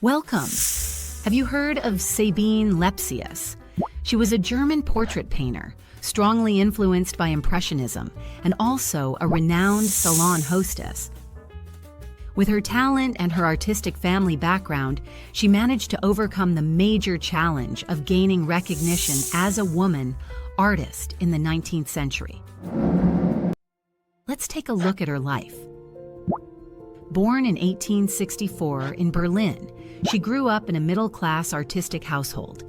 Welcome! Have you heard of Sabine Lepsius? She was a German portrait painter, strongly influenced by Impressionism, and also a renowned Salon hostess. With her talent and her artistic family background, she managed to overcome the major challenge of gaining recognition as a woman artist in the 19th century. Let's take a look at her life. Born in 1864 in Berlin, she grew up in a middle-class artistic household.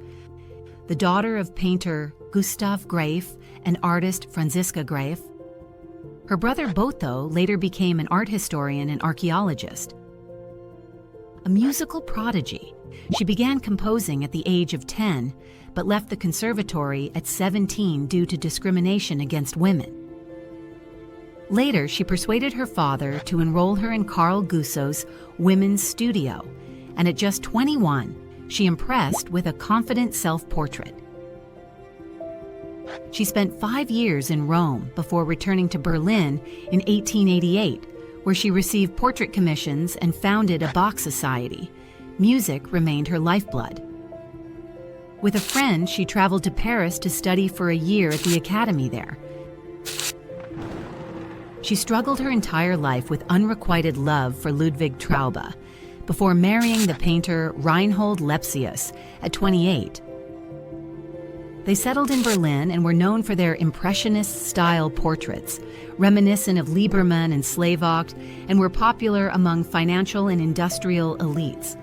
The daughter of painter Gustav Graef and artist Franziska Graef, her brother Botho later became an art historian and archaeologist. A musical prodigy, she began composing at the age of 10, but left the conservatory at 17 due to discrimination against women. Later, she persuaded her father to enroll her in Carl Gusso's women's studio, and at just 21, she impressed with a confident self-portrait. She spent 5 years in Rome before returning to Berlin in 1888, where she received portrait commissions and founded a Bach Society. Music remained her lifeblood. With a friend, she traveled to Paris to study for a year at the academy there. She struggled her entire life with unrequited love for Ludwig Traube, before marrying the painter Reinhold Lepsius at 28. They settled in Berlin and were known for their Impressionist-style portraits, reminiscent of Liebermann and Slavok, and were popular among financial and industrial elites.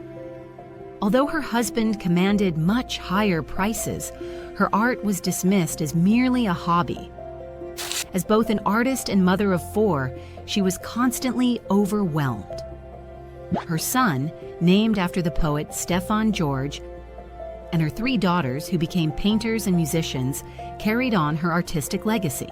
Although her husband commanded much higher prices, her art was dismissed as merely a hobby. As both an artist and mother of 4, she was constantly overwhelmed. Her son, named after the poet Stefan George, and her 3 daughters, who became painters and musicians, carried on her artistic legacy.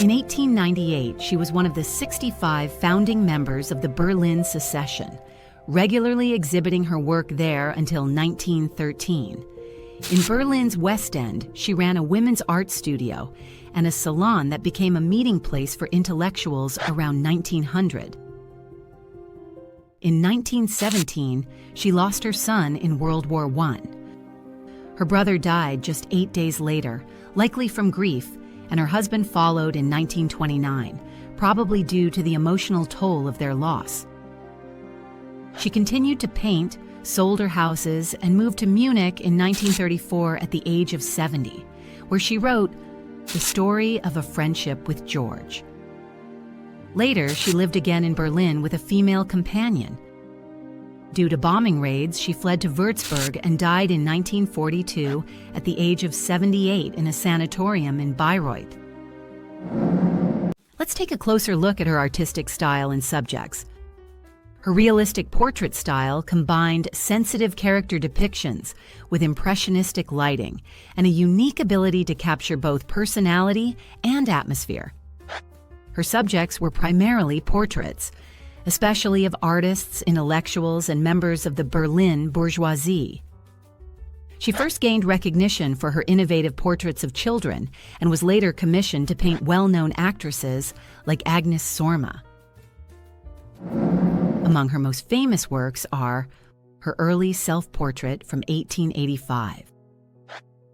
In 1898, she was one of the 65 founding members of the Berlin Secession, regularly exhibiting her work there until 1913. In Berlin's West End, she ran a women's art studio and a salon that became a meeting place for intellectuals around 1900. In 1917, she lost her son in World War I. Her brother died just 8 days later, likely from grief, and her husband followed in 1929, probably due to the emotional toll of their loss. She continued to paint, sold her houses, and moved to Munich in 1934 at the age of 70, where she wrote The Story of a Friendship with George. Later, she lived again in Berlin with a female companion. Due to bombing raids, she fled to Würzburg and died in 1942 at the age of 78 in a sanatorium in Bayreuth. Let's take a closer look at her artistic style and subjects. Her realistic portrait style combined sensitive character depictions with impressionistic lighting and a unique ability to capture both personality and atmosphere. Her subjects were primarily portraits, especially of artists, intellectuals, and members of the Berlin bourgeoisie. She first gained recognition for her innovative portraits of children and was later commissioned to paint well-known actresses like Agnes Sorma. Among her most famous works are her early self-portrait from 1885,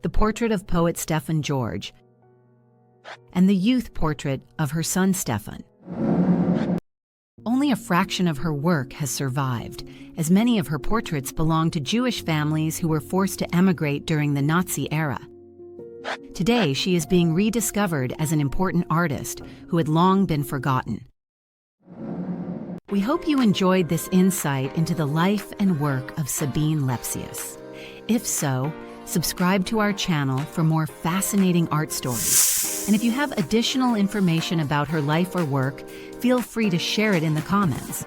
the portrait of poet Stefan George, and the youth portrait of her son Stefan. Only a fraction of her work has survived, as many of her portraits belong to Jewish families who were forced to emigrate during the Nazi era. Today, she is being rediscovered as an important artist who had long been forgotten. We hope you enjoyed this insight into the life and work of Sabine Lepsius. If so, subscribe to our channel for more fascinating art stories. And if you have additional information about her life or work, feel free to share it in the comments.